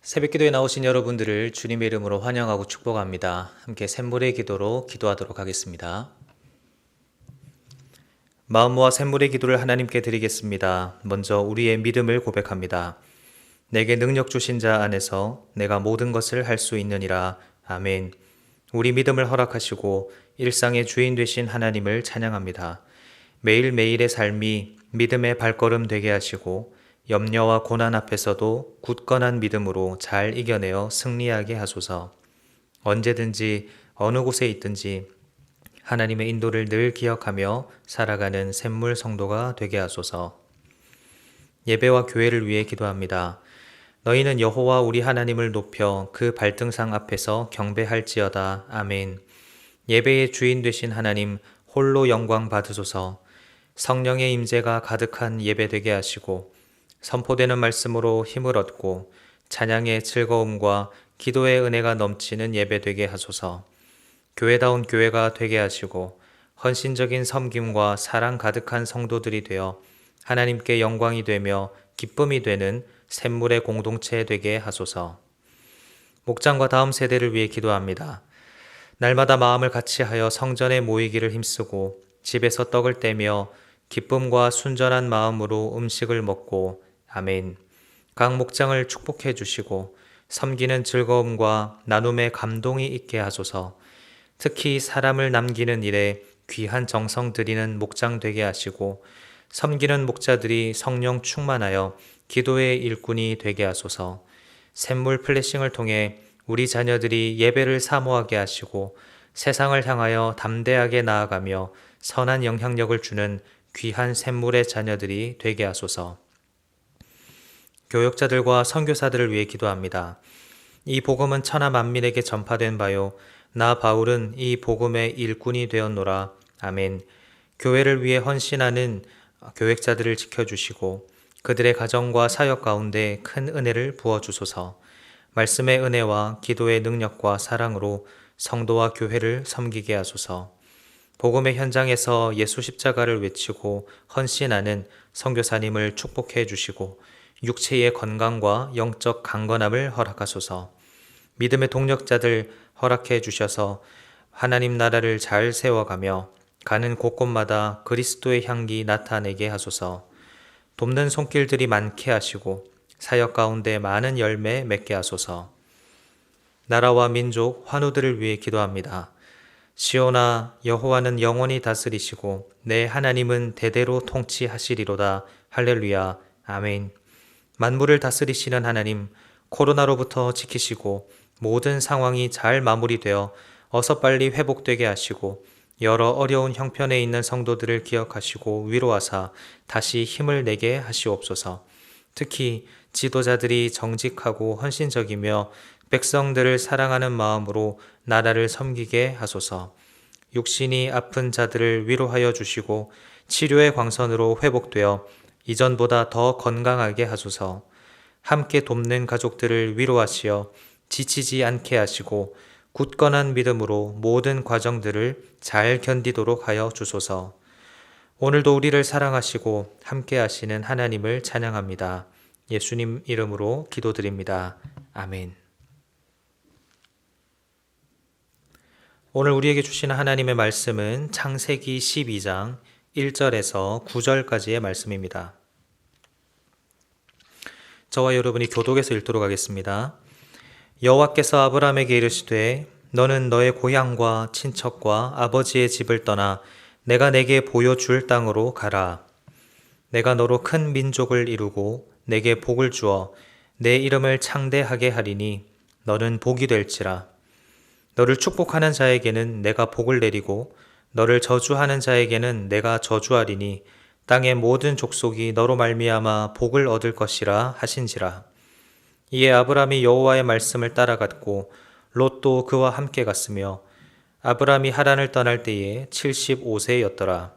새벽기도에 나오신 여러분들을 주님의 이름으로 환영하고 축복합니다. 함께 샘물의 기도로 기도하도록 하겠습니다. 마음 모아 샘물의 기도를 하나님께 드리겠습니다. 먼저 우리의 믿음을 고백합니다. 내게 능력 주신 자 안에서 내가 모든 것을 할 수 있느니라. 아멘. 우리 믿음을 허락하시고 일상의 주인 되신 하나님을 찬양합니다. 매일매일의 삶이 믿음의 발걸음 되게 하시고 염려와 고난 앞에서도 굳건한 믿음으로 잘 이겨내어 승리하게 하소서. 언제든지 어느 곳에 있든지 하나님의 인도를 늘 기억하며 살아가는 샘물 성도가 되게 하소서. 예배와 교회를 위해 기도합니다. 너희는 여호와 우리 하나님을 높여 그 발등상 앞에서 경배할지어다. 아멘. 예배의 주인 되신 하나님 홀로 영광 받으소서. 성령의 임재가 가득한 예배 되게 하시고 선포되는 말씀으로 힘을 얻고 찬양의 즐거움과 기도의 은혜가 넘치는 예배 되게 하소서. 교회다운 교회가 되게 하시고 헌신적인 섬김과 사랑 가득한 성도들이 되어 하나님께 영광이 되며 기쁨이 되는 샘물의 공동체 되게 하소서. 목장과 다음 세대를 위해 기도합니다. 날마다 마음을 같이하여 성전에 모이기를 힘쓰고 집에서 떡을 떼며 기쁨과 순전한 마음으로 음식을 먹고 아멘. 각 목장을 축복해 주시고 섬기는 즐거움과 나눔의 감동이 있게 하소서. 특히 사람을 남기는 일에 귀한 정성 들이는 목장 되게 하시고 섬기는 목자들이 성령 충만하여 기도의 일꾼이 되게 하소서. 샘물 플래싱을 통해 우리 자녀들이 예배를 사모하게 하시고 세상을 향하여 담대하게 나아가며 선한 영향력을 주는 귀한 샘물의 자녀들이 되게 하소서. 교역자들과 선교사들을 위해 기도합니다. 이 복음은 천하 만민에게 전파된 바요. 나 바울은 이 복음의 일꾼이 되었노라. 아멘. 교회를 위해 헌신하는 교역자들을 지켜주시고 그들의 가정과 사역 가운데 큰 은혜를 부어주소서. 말씀의 은혜와 기도의 능력과 사랑으로 성도와 교회를 섬기게 하소서. 복음의 현장에서 예수 십자가를 외치고 헌신하는 선교사님을 축복해 주시고 육체의 건강과 영적 강건함을 허락하소서. 믿음의 동력자들 허락해 주셔서 하나님 나라를 잘 세워가며 가는 곳곳마다 그리스도의 향기 나타내게 하소서. 돕는 손길들이 많게 하시고 사역 가운데 많은 열매 맺게 하소서. 나라와 민족 환우들을 위해 기도합니다. 시온아, 여호와는 영원히 다스리시고 내 하나님은 대대로 통치하시리로다. 할렐루야. 아멘. 만물을 다스리시는 하나님, 코로나로부터 지키시고 모든 상황이 잘 마무리되어 어서 빨리 회복되게 하시고 여러 어려운 형편에 있는 성도들을 기억하시고 위로하사 다시 힘을 내게 하시옵소서. 특히 지도자들이 정직하고 헌신적이며 백성들을 사랑하는 마음으로 나라를 섬기게 하소서. 육신이 아픈 자들을 위로하여 주시고 치료의 광선으로 회복되어 이전보다 더 건강하게 하소서. 함께 돕는 가족들을 위로하시어 지치지 않게 하시고 굳건한 믿음으로 모든 과정들을 잘 견디도록 하여 주소서. 오늘도 우리를 사랑하시고 함께 하시는 하나님을 찬양합니다. 예수님 이름으로 기도드립니다. 아멘. 오늘 우리에게 주시는 하나님의 말씀은 창세기 12장 1절에서 9절까지의 말씀입니다. 저와 여러분이 교독해서 읽도록 하겠습니다. 여호와께서 아브라함에게 이르시되 너는 너의 고향과 친척과 아버지의 집을 떠나 내가 내게 보여줄 땅으로 가라. 내가 너로 큰 민족을 이루고 내게 복을 주어 내 이름을 창대하게 하리니 너는 복이 될지라. 너를 축복하는 자에게는 내가 복을 내리고 너를 저주하는 자에게는 내가 저주하리니 땅의 모든 족속이 너로 말미암아 복을 얻을 것이라 하신지라. 이에 아브람이 여호와의 말씀을 따라갔고 롯도 그와 함께 갔으며 아브람이 하란을 떠날 때에 75세였더라.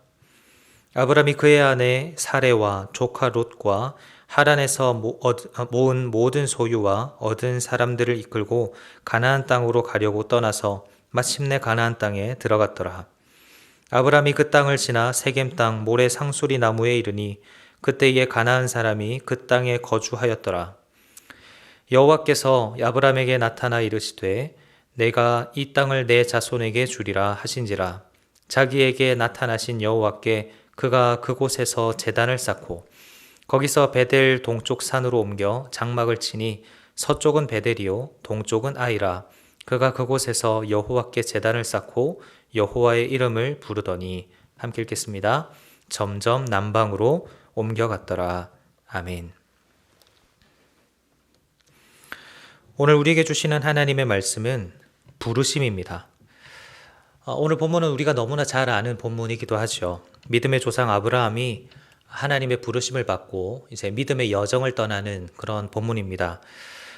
아브람이 그의 아내 사레와 조카 롯과 하란에서 모은 모든 소유와 얻은 사람들을 이끌고 가나안 땅으로 가려고 떠나서 마침내 가나안 땅에 들어갔더라. 아브람이 그 땅을 지나 세겜 땅 모래 상수리 나무에 이르니 그때에 가나안 사람이 그 땅에 거주하였더라. 여호와께서 아브라함에게 나타나 이르시되 내가 이 땅을 내 자손에게 주리라 하신지라. 자기에게 나타나신 여호와께 그가 그곳에서 제단을 쌓고 거기서 베델 동쪽 산으로 옮겨 장막을 치니 서쪽은 베델이요 동쪽은 아이라. 그가 그곳에서 여호와께 제단을 쌓고 여호와의 이름을 부르더니, 함께 읽겠습니다. 점점 남방으로 옮겨갔더라. 아멘. 오늘 우리에게 주시는 하나님의 말씀은 부르심입니다. 오늘 본문은 우리가 너무나 잘 아는 본문이기도 하죠. 믿음의 조상 아브라함이 하나님의 부르심을 받고 이제 믿음의 여정을 떠나는 그런 본문입니다.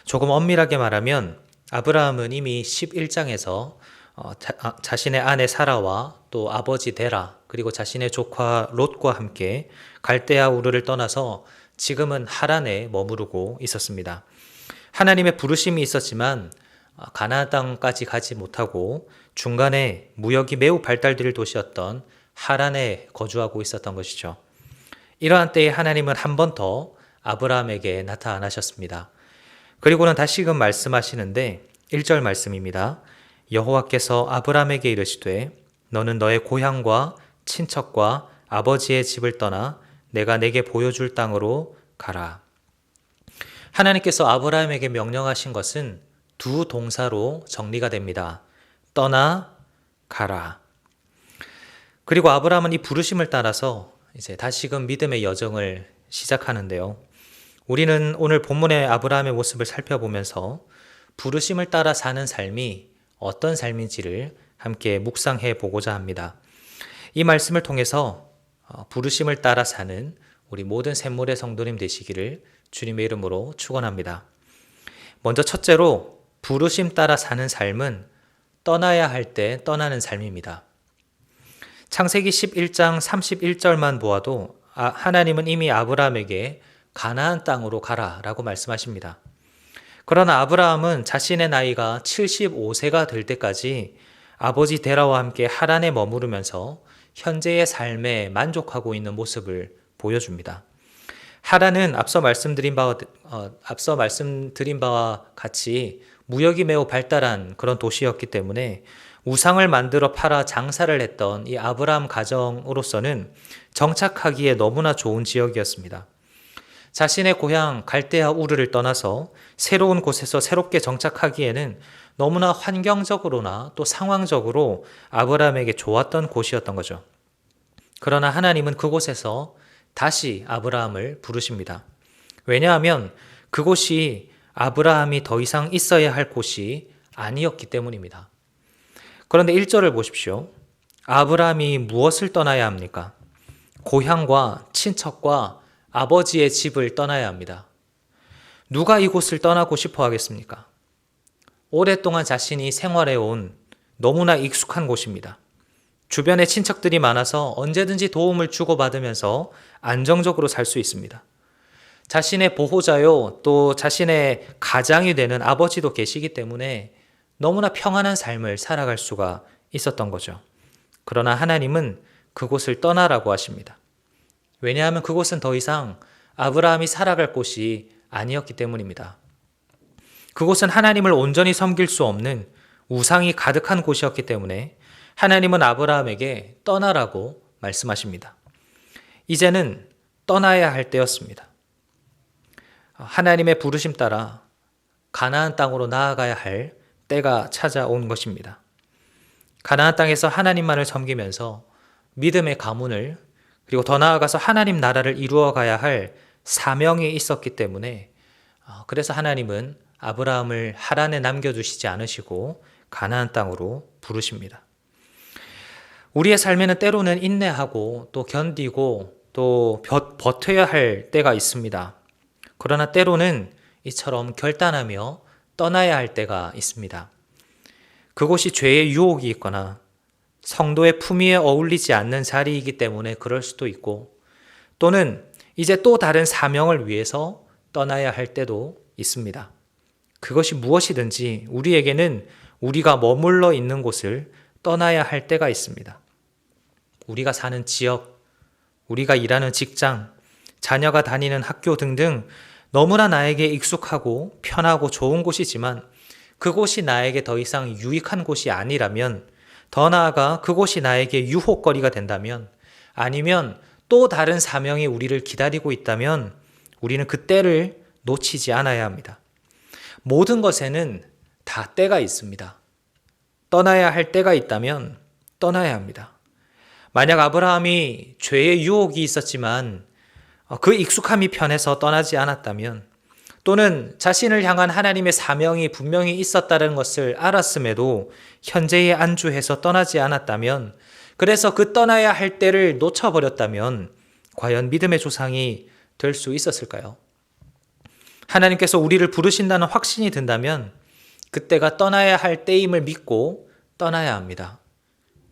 조금 엄밀하게 말하면 아브라함은 이미 11장에서 자신의 아내 사라와 또 아버지 데라 그리고 자신의 조카 롯과 함께 갈대아 우르를 떠나서 지금은 하란에 머무르고 있었습니다. 하나님의 부르심이 있었지만 가나안 땅까지 가지 못하고 중간에 무역이 매우 발달될 도시였던 하란에 거주하고 있었던 것이죠. 이러한 때에 하나님은 한 번 더 아브라함에게 나타나셨습니다. 그리고는 다시금 말씀하시는데 1절 말씀입니다. 여호와께서 아브라함에게 이르시되 너는 너의 고향과 친척과 아버지의 집을 떠나 내가 내게 보여줄 땅으로 가라. 하나님께서 아브라함에게 명령하신 것은 두 동사로 정리가 됩니다. 떠나 가라. 그리고 아브라함은 이 부르심을 따라서 이제 다시금 믿음의 여정을 시작하는데요. 우리는 오늘 본문의 아브라함의 모습을 살펴보면서 부르심을 따라 사는 삶이 어떤 삶인지를 함께 묵상해 보고자 합니다. 이 말씀을 통해서 부르심을 따라 사는 우리 모든 샘물의 성도님 되시기를 주님의 이름으로 축원합니다. 먼저 첫째로 부르심 따라 사는 삶은 떠나야 할 때 떠나는 삶입니다. 창세기 11장 31절만 보아도 하나님은 이미 아브라함에게 가나안 땅으로 가라라고 말씀하십니다. 그러나 아브라함은 자신의 나이가 75세가 될 때까지 아버지 데라와 함께 하란에 머무르면서 현재의 삶에 만족하고 있는 모습을 보여줍니다. 하란은 앞서 말씀드린 바와 같이 무역이 매우 발달한 그런 도시였기 때문에 우상을 만들어 팔아 장사를 했던 이 아브라함 가정으로서는 정착하기에 너무나 좋은 지역이었습니다. 자신의 고향 갈대아 우르를 떠나서 새로운 곳에서 새롭게 정착하기에는 너무나 환경적으로나 또 상황적으로 아브라함에게 좋았던 곳이었던 거죠. 그러나 하나님은 그곳에서 다시 아브라함을 부르십니다. 왜냐하면 그곳이 아브라함이 더 이상 있어야 할 곳이 아니었기 때문입니다. 그런데 1절을 보십시오. 아브라함이 무엇을 떠나야 합니까? 고향과 친척과 아버지의 집을 떠나야 합니다. 누가 이곳을 떠나고 싶어 하겠습니까? 오랫동안 자신이 생활해온 너무나 익숙한 곳입니다. 주변에 친척들이 많아서 언제든지 도움을 주고받으면서 안정적으로 살 수 있습니다. 자신의 보호자요, 또 자신의 가장이 되는 아버지도 계시기 때문에 너무나 평안한 삶을 살아갈 수가 있었던 거죠. 그러나 하나님은 그곳을 떠나라고 하십니다. 왜냐하면 그곳은 더 이상 아브라함이 살아갈 곳이 아니었기 때문입니다. 그곳은 하나님을 온전히 섬길 수 없는 우상이 가득한 곳이었기 때문에 하나님은 아브라함에게 떠나라고 말씀하십니다. 이제는 떠나야 할 때였습니다. 하나님의 부르심 따라 가나안 땅으로 나아가야 할 때가 찾아온 것입니다. 가나안 땅에서 하나님만을 섬기면서 믿음의 가문을 그리고 더 나아가서 하나님 나라를 이루어가야 할 사명이 있었기 때문에 그래서 하나님은 아브라함을 하란에 남겨두시지 않으시고 가나안 땅으로 부르십니다. 우리의 삶에는 때로는 인내하고 또 견디고 또 버텨야 할 때가 있습니다. 그러나 때로는 이처럼 결단하며 떠나야 할 때가 있습니다. 그곳이 죄의 유혹이 있거나 성도의 품위에 어울리지 않는 자리이기 때문에 그럴 수도 있고 또는 이제 또 다른 사명을 위해서 떠나야 할 때도 있습니다. 그것이 무엇이든지 우리에게는 우리가 머물러 있는 곳을 떠나야 할 때가 있습니다. 우리가 사는 지역, 우리가 일하는 직장, 자녀가 다니는 학교 등등 너무나 나에게 익숙하고 편하고 좋은 곳이지만 그곳이 나에게 더 이상 유익한 곳이 아니라면, 더 나아가 그곳이 나에게 유혹거리가 된다면, 아니면 또 다른 사명이 우리를 기다리고 있다면 우리는 그 때를 놓치지 않아야 합니다. 모든 것에는 다 때가 있습니다. 떠나야 할 때가 있다면 떠나야 합니다. 만약 아브라함이 죄의 유혹이 있었지만 그 익숙함이 편해서 떠나지 않았다면, 또는 자신을 향한 하나님의 사명이 분명히 있었다는 것을 알았음에도 현재에 안주해서 떠나지 않았다면, 그래서 그 떠나야 할 때를 놓쳐버렸다면 과연 믿음의 조상이 될 수 있었을까요? 하나님께서 우리를 부르신다는 확신이 든다면 그때가 떠나야 할 때임을 믿고 떠나야 합니다.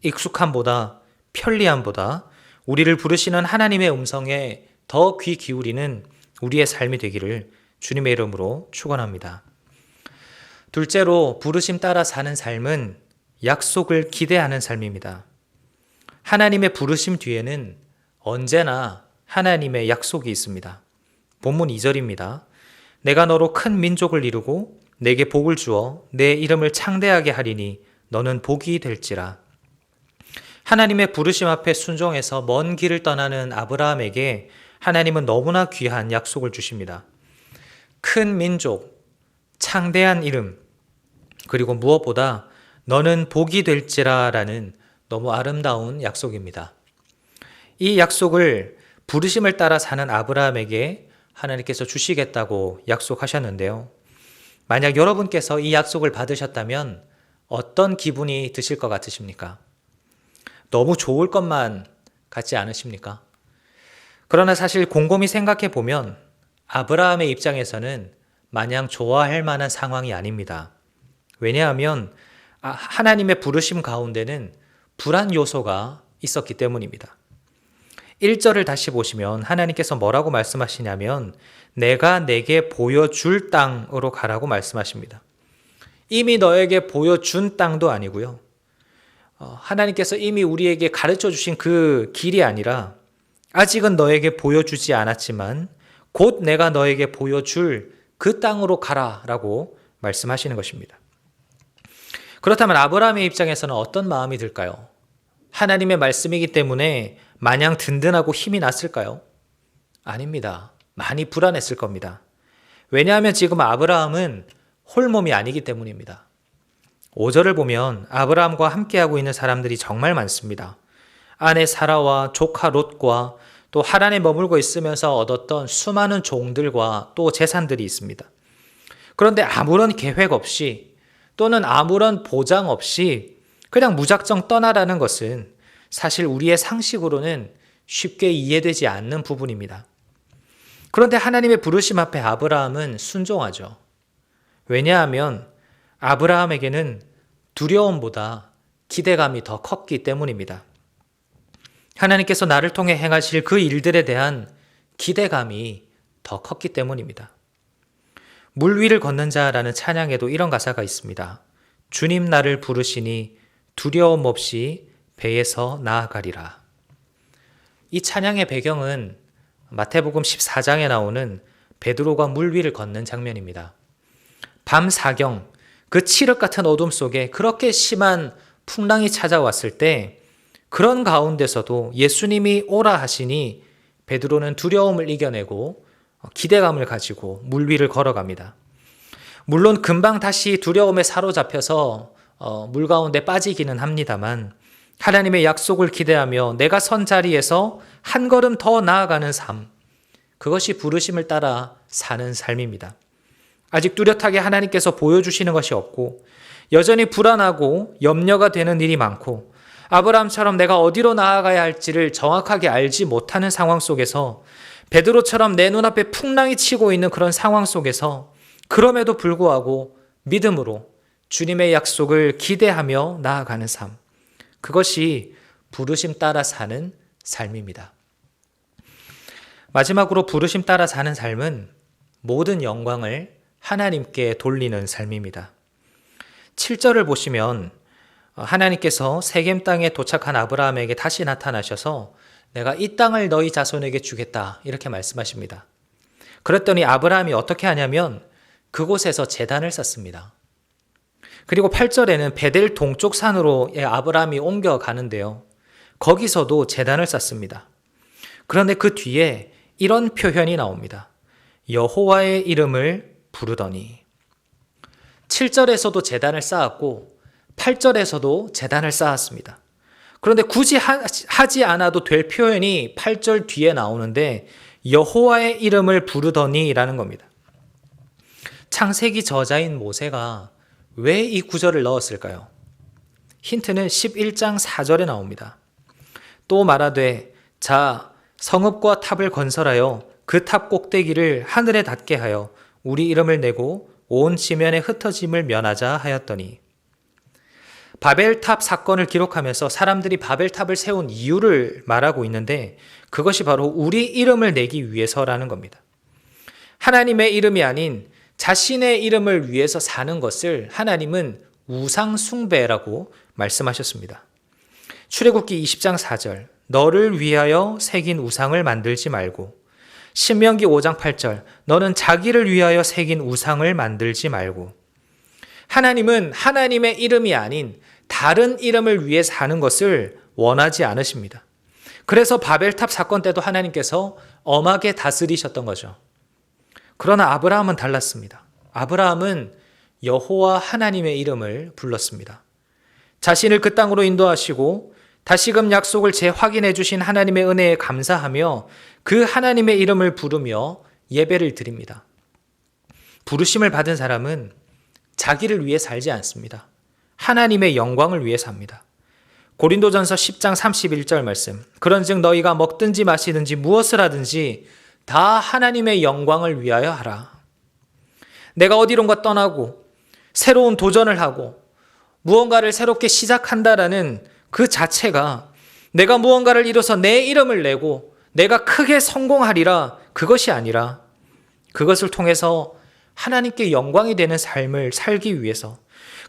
익숙함보다, 편리함보다 우리를 부르시는 하나님의 음성에 더 귀 기울이는 우리의 삶이 되기를 주님의 이름으로 축원합니다. 둘째로, 부르심 따라 사는 삶은 약속을 기대하는 삶입니다. 하나님의 부르심 뒤에는 언제나 하나님의 약속이 있습니다. 본문 2절입니다. 내가 너로 큰 민족을 이루고 내게 복을 주어 내 이름을 창대하게 하리니 너는 복이 될지라. 하나님의 부르심 앞에 순종해서 먼 길을 떠나는 아브라함에게 하나님은 너무나 귀한 약속을 주십니다. 큰 민족, 창대한 이름, 그리고 무엇보다 너는 복이 될지라라는 너무 아름다운 약속입니다. 이 약속을 부르심을 따라 사는 아브라함에게 하나님께서 주시겠다고 약속하셨는데요. 만약 여러분께서 이 약속을 받으셨다면 어떤 기분이 드실 것 같으십니까? 너무 좋을 것만 같지 않으십니까? 그러나 사실 곰곰이 생각해 보면 아브라함의 입장에서는 마냥 좋아할 만한 상황이 아닙니다. 왜냐하면 하나님의 부르심 가운데는 불안 요소가 있었기 때문입니다. 1절을 다시 보시면 하나님께서 뭐라고 말씀하시냐면 내가 내게 보여줄 땅으로 가라고 말씀하십니다. 이미 너에게 보여준 땅도 아니고요. 하나님께서 이미 우리에게 가르쳐 주신 그 길이 아니라 아직은 너에게 보여주지 않았지만 곧 내가 너에게 보여줄 그 땅으로 가라라고 말씀하시는 것입니다. 그렇다면 아브라함의 입장에서는 어떤 마음이 들까요? 하나님의 말씀이기 때문에 마냥 든든하고 힘이 났을까요? 아닙니다. 많이 불안했을 겁니다. 왜냐하면 지금 아브라함은 홀몸이 아니기 때문입니다. 5절을 보면 아브라함과 함께하고 있는 사람들이 정말 많습니다. 아내 사라와 조카 롯과 또 하란에 머물고 있으면서 얻었던 수많은 종들과 또 재산들이 있습니다. 그런데 아무런 계획 없이 또는 아무런 보장 없이 그냥 무작정 떠나라는 것은 사실 우리의 상식으로는 쉽게 이해되지 않는 부분입니다. 그런데 하나님의 부르심 앞에 아브라함은 순종하죠. 왜냐하면 아브라함에게는 두려움보다 기대감이 더 컸기 때문입니다. 하나님께서 나를 통해 행하실 그 일들에 대한 기대감이 더 컸기 때문입니다. 물 위를 걷는 자라는 찬양에도 이런 가사가 있습니다. 주님 나를 부르시니 두려움 없이 배에서 나아가리라. 이 찬양의 배경은 마태복음 14장에 나오는 베드로가 물 위를 걷는 장면입니다. 밤 사경, 그 칠흑 같은 어둠 속에 그렇게 심한 풍랑이 찾아왔을 때 그런 가운데서도 예수님이 오라 하시니 베드로는 두려움을 이겨내고 기대감을 가지고 물 위를 걸어갑니다. 물론 금방 다시 두려움에 사로잡혀서 물 가운데 빠지기는 합니다만 하나님의 약속을 기대하며 내가 선 자리에서 한 걸음 더 나아가는 삶, 그것이 부르심을 따라 사는 삶입니다. 아직 뚜렷하게 하나님께서 보여주시는 것이 없고 여전히 불안하고 염려가 되는 일이 많고 아브라함처럼 내가 어디로 나아가야 할지를 정확하게 알지 못하는 상황 속에서 베드로처럼 내 눈앞에 풍랑이 치고 있는 그런 상황 속에서 그럼에도 불구하고 믿음으로 주님의 약속을 기대하며 나아가는 삶, 그것이 부르심 따라 사는 삶입니다. 마지막으로 부르심 따라 사는 삶은 모든 영광을 하나님께 돌리는 삶입니다. 7절을 보시면 하나님께서 세겜 땅에 도착한 아브라함에게 다시 나타나셔서 내가 이 땅을 너희 자손에게 주겠다 이렇게 말씀하십니다. 그랬더니 아브라함이 어떻게 하냐면 그곳에서 제단을 쌓습니다. 그리고 8절에는 베델 동쪽 산으로 아브라함이 옮겨가는데요. 거기서도 제단을 쌓습니다. 그런데 그 뒤에 이런 표현이 나옵니다. 여호와의 이름을 부르더니. 7절에서도 제단을 쌓았고 8절에서도 제단을 쌓았습니다. 그런데 굳이 하지 않아도 될 표현이 8절 뒤에 나오는데 여호와의 이름을 부르더니 라는 겁니다. 창세기 저자인 모세가 왜 이 구절을 넣었을까요? 힌트는 11장 4절에 나옵니다. 또 말하되 자 성읍과 탑을 건설하여 그 탑 꼭대기를 하늘에 닿게 하여 우리 이름을 내고 온 지면에 흩어짐을 면하자 하였더니. 바벨탑 사건을 기록하면서 사람들이 바벨탑을 세운 이유를 말하고 있는데 그것이 바로 우리 이름을 내기 위해서라는 겁니다. 하나님의 이름이 아닌 자신의 이름을 위해서 사는 것을 하나님은 우상 숭배라고 말씀하셨습니다. 출애굽기 20장 4절 너를 위하여 새긴 우상을 만들지 말고, 신명기 5장 8절 너는 자기를 위하여 새긴 우상을 만들지 말고. 하나님은 하나님의 이름이 아닌 다른 이름을 위해 사는 것을 원하지 않으십니다. 그래서 바벨탑 사건 때도 하나님께서 엄하게 다스리셨던 거죠. 그러나 아브라함은 달랐습니다. 아브라함은 여호와 하나님의 이름을 불렀습니다. 자신을 그 땅으로 인도하시고 다시금 약속을 재확인해 주신 하나님의 은혜에 감사하며 그 하나님의 이름을 부르며 예배를 드립니다. 부르심을 받은 사람은 자기를 위해 살지 않습니다. 하나님의 영광을 위해 삽니다. 고린도전서 10장 31절 말씀. 그런즉 너희가 먹든지 마시든지 무엇을 하든지 다 하나님의 영광을 위하여 하라. 내가 어디론가 떠나고 새로운 도전을 하고 무언가를 새롭게 시작한다라는 그 자체가 내가 무언가를 이뤄서 내 이름을 내고 내가 크게 성공하리라, 그것이 아니라 그것을 통해서 하나님께 영광이 되는 삶을 살기 위해서,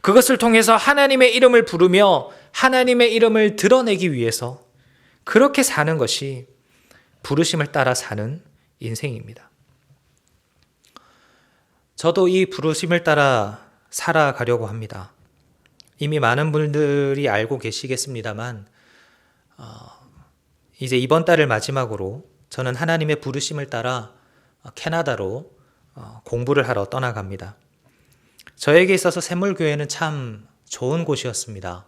그것을 통해서 하나님의 이름을 부르며 하나님의 이름을 드러내기 위해서 그렇게 사는 것이 부르심을 따라 사는 인생입니다. 저도 이 부르심을 따라 살아가려고 합니다. 이미 많은 분들이 알고 계시겠습니다만 이제 이번 달을 마지막으로 저는 하나님의 부르심을 따라 캐나다로 공부를 하러 떠나갑니다. 저에게 있어서 샘물교회는 참 좋은 곳이었습니다.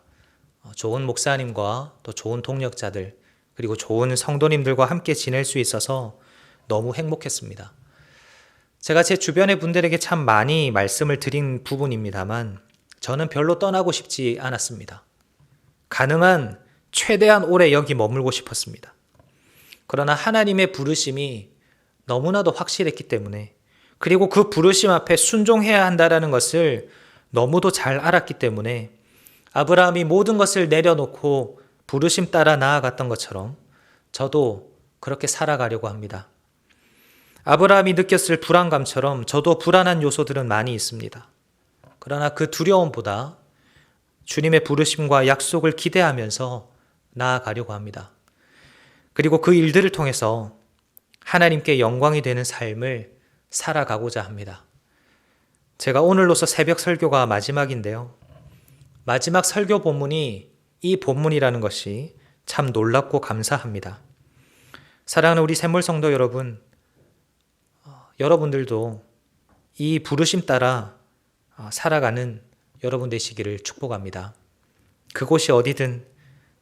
좋은 목사님과 또 좋은 동력자들, 그리고 좋은 성도님들과 함께 지낼 수 있어서 너무 행복했습니다. 제가 제 주변의 분들에게 참 많이 말씀을 드린 부분입니다만 저는 별로 떠나고 싶지 않았습니다. 가능한 최대한 오래 여기 머물고 싶었습니다. 그러나 하나님의 부르심이 너무나도 확실했기 때문에, 그리고 그 부르심 앞에 순종해야 한다는 것을 너무도 잘 알았기 때문에 아브라함이 모든 것을 내려놓고 부르심 따라 나아갔던 것처럼 저도 그렇게 살아가려고 합니다. 아브라함이 느꼈을 불안감처럼 저도 불안한 요소들은 많이 있습니다. 그러나 그 두려움보다 주님의 부르심과 약속을 기대하면서 나아가려고 합니다. 그리고 그 일들을 통해서 하나님께 영광이 되는 삶을 살아가고자 합니다. 제가 오늘로서 새벽 설교가 마지막인데요. 마지막 설교 본문이 이 본문이라는 것이 참 놀랍고 감사합니다. 사랑하는 우리 샘물 성도 여러분, 여러분들도 이 부르심 따라 살아가는 여러분 되시기를 축복합니다. 그곳이 어디든,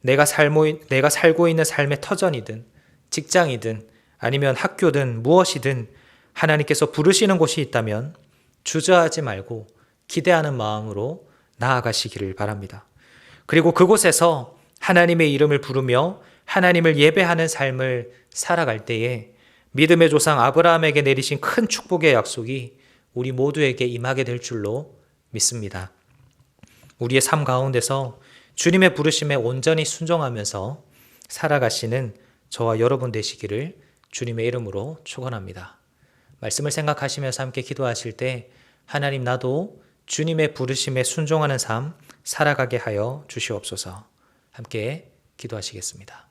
내가 살고 있는 삶의 터전이든 직장이든 아니면 학교든 무엇이든 하나님께서 부르시는 곳이 있다면 주저하지 말고 기대하는 마음으로 나아가시기를 바랍니다. 그리고 그곳에서 하나님의 이름을 부르며 하나님을 예배하는 삶을 살아갈 때에 믿음의 조상 아브라함에게 내리신 큰 축복의 약속이 우리 모두에게 임하게 될 줄로 믿습니다. 우리의 삶 가운데서 주님의 부르심에 온전히 순종하면서 살아가시는 저와 여러분 되시기를 주님의 이름으로 축원합니다. 말씀을 생각하시면서 함께 기도하실 때 하나님, 나도 주님의 부르심에 순종하는 삶 살아가게 하여 주시옵소서. 함께 기도하시겠습니다.